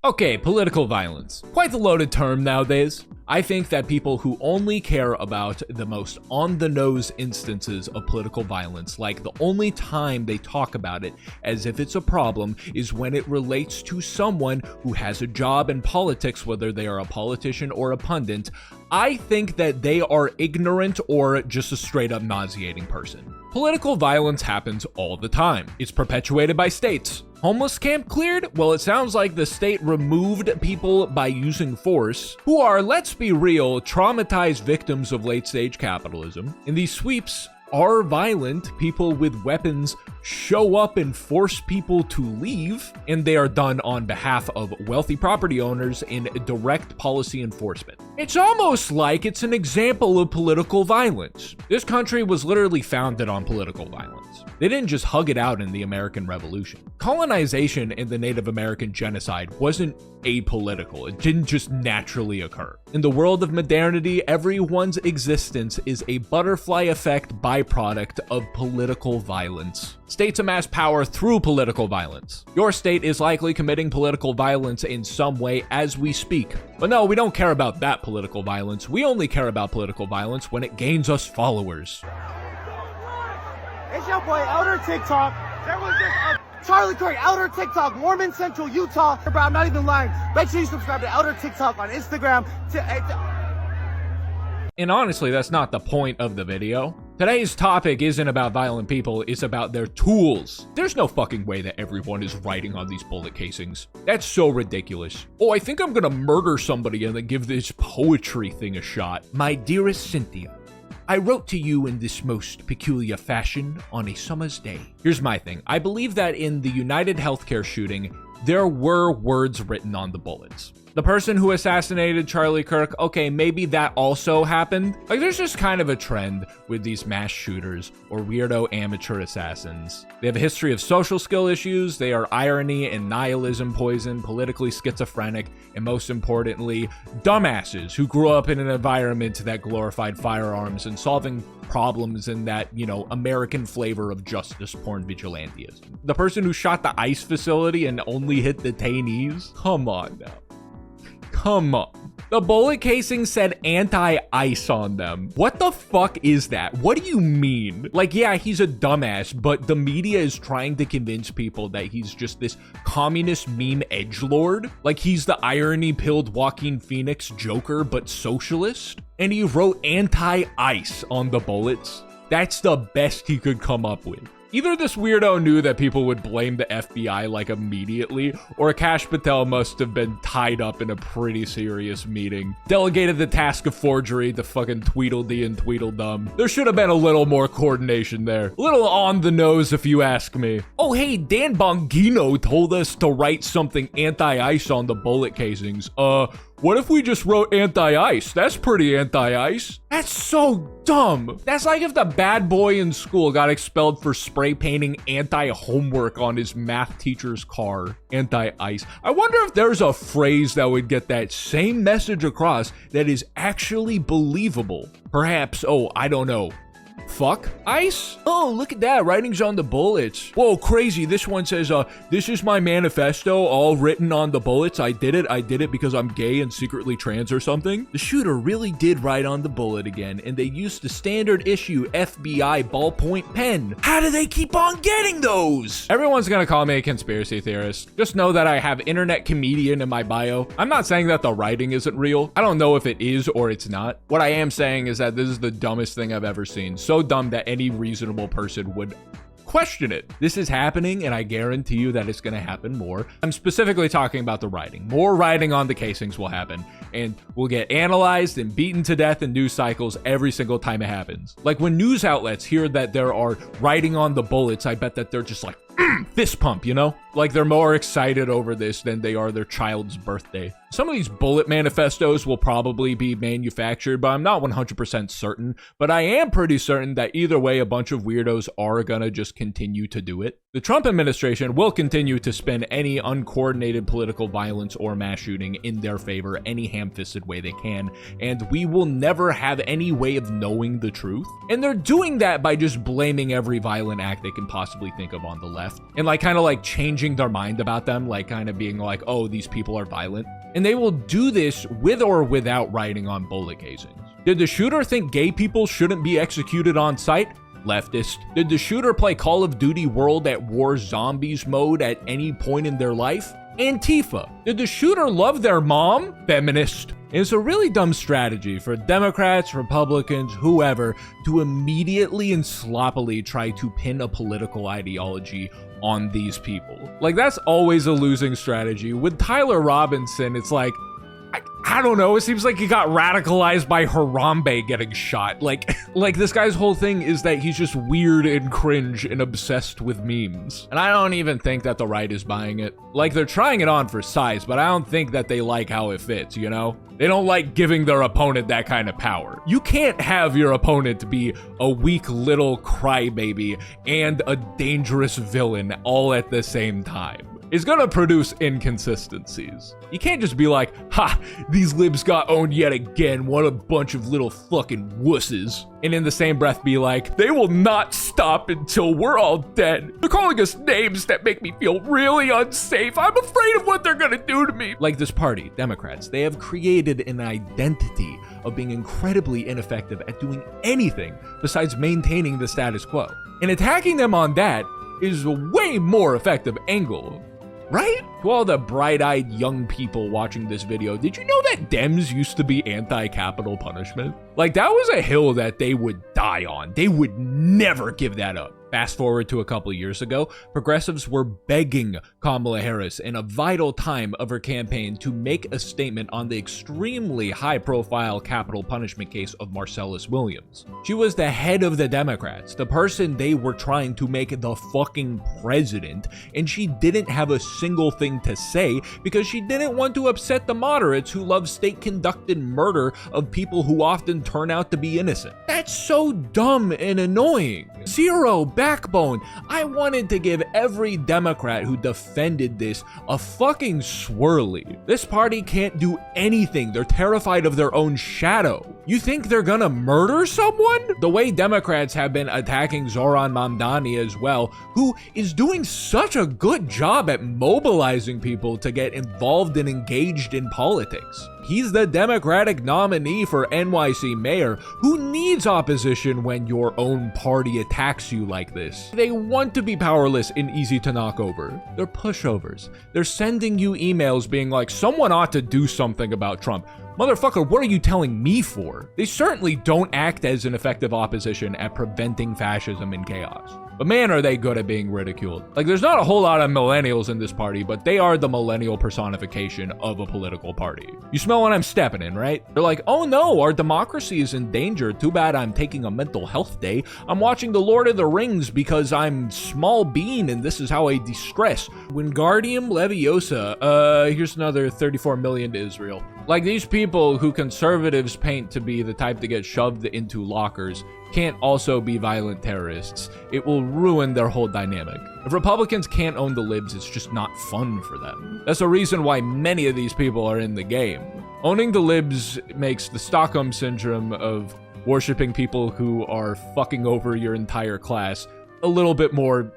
Okay, political violence. Quite the loaded term nowadays. I think that people who only care about the most on-the-nose instances of political violence, like the only time they talk about it as if it's a problem, is when it relates to someone who has a job in politics, whether they are a politician or a pundit. I think that they are ignorant or just a straight-up nauseating person. Political violence happens all the time. It's perpetuated by states. Homeless camp cleared? Well, it sounds like the state removed people by using force who are, let's be real, traumatized victims of late-stage capitalism. And these sweeps are violent. People with weapons show up and force people to leave, and they are done on behalf of wealthy property owners in direct policy enforcement. It's almost like it's an example of political violence. This country was literally founded on political violence. They didn't just hug it out in the American Revolution. Colonization and the Native American genocide wasn't apolitical. It didn't just naturally occur. In the world of modernity, everyone's existence is a butterfly effect byproduct of political violence. States amass power through political violence. Your state is likely committing political violence in some way as we speak. But no, we don't care about that political violence. We only care about political violence when it gains us followers. It's your boy Elder TikTok. There was just Charlie Kirk, Elder TikTok, Mormon Central, Utah. Bro, I'm not even lying. Make sure you subscribe to Elder TikTok on Instagram. And honestly, that's not the point of the video. Today's topic isn't about violent people, it's about their tools. There's no fucking way that everyone is writing on these bullet casings. That's so ridiculous. Oh, I think I'm gonna murder somebody and then give this poetry thing a shot. My dearest Cynthia, I wrote to you in this most peculiar fashion on a summer's day. Here's my thing. I believe that in the United Healthcare shooting, there were words written on the bullets. The person who assassinated Charlie Kirk, okay, maybe that also happened. Like, there's just kind of a trend with these mass shooters or weirdo amateur assassins. They have a history of social skill issues, they are irony and nihilism poisoned, politically schizophrenic, and most importantly, dumbasses who grew up in an environment that glorified firearms and solving problems in that, American flavor of justice porn vigilantism. The person who shot the ICE facility and only hit detainees? Come on now. Come on. The bullet casing said anti-ICE on them. What the fuck is that? What do you mean? Like, yeah, he's a dumbass, but the media is trying to convince people that he's just this communist meme edgelord. Like, he's the irony-pilled Joaquin Phoenix Joker, but socialist. And he wrote anti-ICE on the bullets. That's the best he could come up with. Either this weirdo knew that people would blame the FBI like immediately, or Kash Patel must have been tied up in a pretty serious meeting. Delegated the task of forgery to fucking Tweedledee and Tweedledum. There should have been a little more coordination there. A little on the nose if you ask me. Oh hey, Dan Bongino told us to write something anti-ICE on the bullet casings. What if we just wrote anti-ICE? That's pretty anti-ICE. That's so dumb. That's like if the bad boy in school got expelled for spray painting anti-homework on his math teacher's car. Anti-ICE. I wonder if there's a phrase that would get that same message across that is actually believable. Perhaps, I don't know. Fuck ICE? Oh, look at that. Writings on the bullets. Whoa, crazy. This one says, this is my manifesto, all written on the bullets. I did it because I'm gay and secretly trans or something. The shooter really did write on the bullet again, and they used the standard issue FBI ballpoint pen. How do they keep on getting those? Everyone's gonna call me a conspiracy theorist. Just know that I have internet comedian in my bio. I'm not saying that the writing isn't real. I don't know if it is or it's not. What I am saying is that this is the dumbest thing I've ever seen. So dumb that any reasonable person would question it. This is happening, and I guarantee you that it's going to happen more. I'm specifically talking about the writing. More writing on the casings will happen, and will get analyzed and beaten to death in news cycles every single time it happens. Like when news outlets hear that there are writing on the bullets, I bet that they're just like, fist pump, Like they're more excited over this than they are their child's birthday. Some of these bullet manifestos will probably be manufactured, but I'm not 100% certain. But I am pretty certain that either way, a bunch of weirdos are gonna just continue to do it. The Trump administration will continue to spin any uncoordinated political violence or mass shooting in their favor any ham-fisted way they can, and we will never have any way of knowing the truth. And they're doing that by just blaming every violent act they can possibly think of on the left, and kind of changing their mind about them, kind of being like, oh, these people are violent. And they will do this with or without writing on bullet casings. Did the shooter think gay people shouldn't be executed on sight? Leftist. Did the shooter play Call of Duty World at War Zombies mode at any point in their life? Antifa. Did the shooter love their mom? Feminist. It's a really dumb strategy for Democrats, Republicans, whoever, to immediately and sloppily try to pin a political ideology on these people. That's always a losing strategy. With Tyler Robinson, it's I don't know, it seems like he got radicalized by Harambe getting shot. This guy's whole thing is that he's just weird and cringe and obsessed with memes. And I don't even think that the right is buying it. They're trying it on for size, but I don't think that they like how it fits, you know? They don't like giving their opponent that kind of power. You can't have your opponent be a weak little crybaby and a dangerous villain all at the same time. It's gonna produce inconsistencies. You can't just be like, ha, these libs got owned yet again, what a bunch of little fucking wusses. And in the same breath be like, they will not stop until we're all dead. They're calling us names that make me feel really unsafe. I'm afraid of what they're gonna do to me. This party, Democrats, they have created an identity of being incredibly ineffective at doing anything besides maintaining the status quo. And attacking them on that is a way more effective angle. Right? To all the bright-eyed young people watching this video, did you know that Dems used to be anti-capital punishment? That was a hill that they would die on. They would never give that up. Fast forward to a couple years ago, progressives were begging Kamala Harris in a vital time of her campaign to make a statement on the extremely high-profile capital punishment case of Marcellus Williams. She was the head of the Democrats, the person they were trying to make the fucking president, and she didn't have a single thing to say because she didn't want to upset the moderates who love state-conducted murder of people who often turn out to be innocent. That's so dumb and annoying. Zero backbone. I wanted to give every Democrat who defended this a fucking swirly. This party can't do anything. They're terrified of their own shadow. You think they're gonna murder someone? The way Democrats have been attacking Zoran Mamdani as well, who is doing such a good job at mobilizing people to get involved and engaged in politics. He's the Democratic nominee for NYC mayor. Who needs opposition when your own party attacks you like this? They want to be powerless and easy to knock over. They're pushovers. They're sending you emails being like, someone ought to do something about Trump. Motherfucker, what are you telling me for? They certainly don't act as an effective opposition at preventing fascism and chaos. But man, are they good at being ridiculed. There's not a whole lot of millennials in this party, but they are the millennial personification of a political party. You smell what I'm stepping in, right? They're like, oh no, our democracy is in danger. Too bad I'm taking a mental health day. I'm watching The Lord of the Rings because I'm small bean and this is how I de-stress. Wingardium Leviosa, here's another 34 million to Israel. These people who conservatives paint to be the type to get shoved into lockers can't also be violent terrorists. It will ruin their whole dynamic. If Republicans can't own the libs, it's just not fun for them. That's the reason why many of these people are in the game. Owning the libs makes the Stockholm syndrome of worshiping people who are fucking over your entire class a little bit more,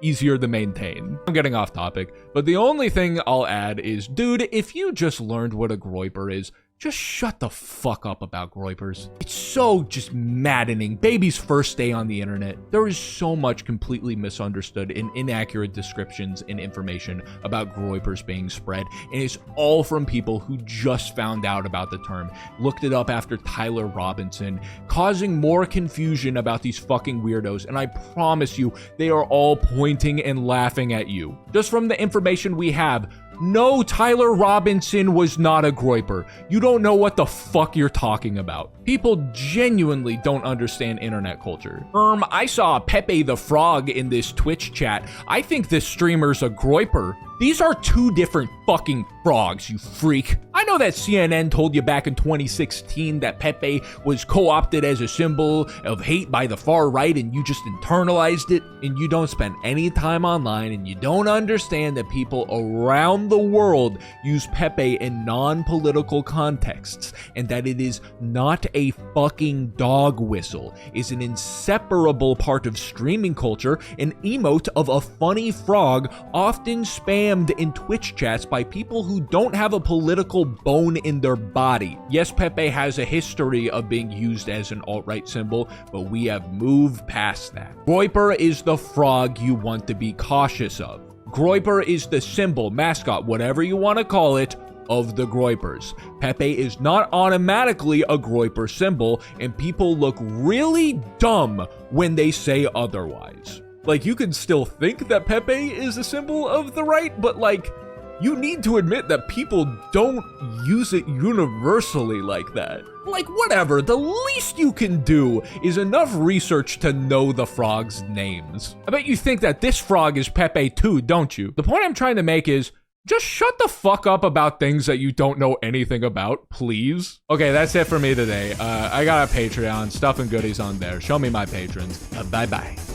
easier to maintain. I'm getting off topic, but the only thing I'll add is, dude, if you just learned what a groyper is, just shut the fuck up about groypers. It's so just maddening. Baby's first day on the internet. There is so much completely misunderstood and inaccurate descriptions and information about groypers being spread, and it's all from people who just found out about the term, looked it up after Tyler Robinson, causing more confusion about these fucking weirdos, and I promise you, they are all pointing and laughing at you. Just from the information we have, no, Tyler Robinson was not a groyper. You don't know what the fuck you're talking about. People genuinely don't understand internet culture. I saw Pepe the Frog in this Twitch chat. I think this streamer's a groyper. These are two different fucking frogs, you freak. I I know that CNN told you back in 2016 that Pepe was co-opted as a symbol of hate by the far right and you just internalized it, and you don't spend any time online and you don't understand that people around the world use Pepe in non-political contexts, and that it is not a fucking dog whistle, is an inseparable part of streaming culture, an emote of a funny frog often spammed in Twitch chats by people who don't have a political bone in their body. Yes, Pepe has a history of being used as an alt-right symbol, but we have moved past that. Groyper is the frog you want to be cautious of. Groyper is the symbol, mascot, whatever you want to call it, of the Groypers. Pepe is not automatically a Groyper symbol, and people look really dumb when they say otherwise. Like, you can still think that Pepe is a symbol of the right, but like, you need to admit that people don't use it universally like that. Like, whatever, the least you can do is enough research to know the frogs' names. I bet you think that this frog is Pepe too, don't you? The point I'm trying to make is, just shut the fuck up about things that you don't know anything about, please. Okay, that's it for me today. I got a Patreon, stuff and goodies on there. Show me my patrons. Bye-bye.